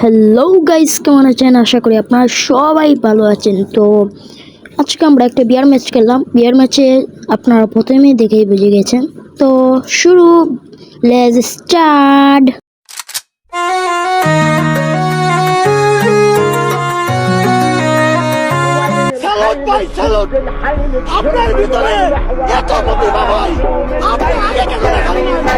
Hello guys, কেমন আছেন? আশা করি আপনারা সবাই ভালো আছেন। তো আজকে আমরা একটা বিয়ার ম্যাচ খেললাম। বিয়ার ম্যাচে আপনারা প্রথমেই দেখেই বুঝে গেছেন। তো শুরু, লেটস স্টার্ট। আপনার ভিতরে এত প্রতিভা ভাই, আপনি আগে কেন দেখালেন না?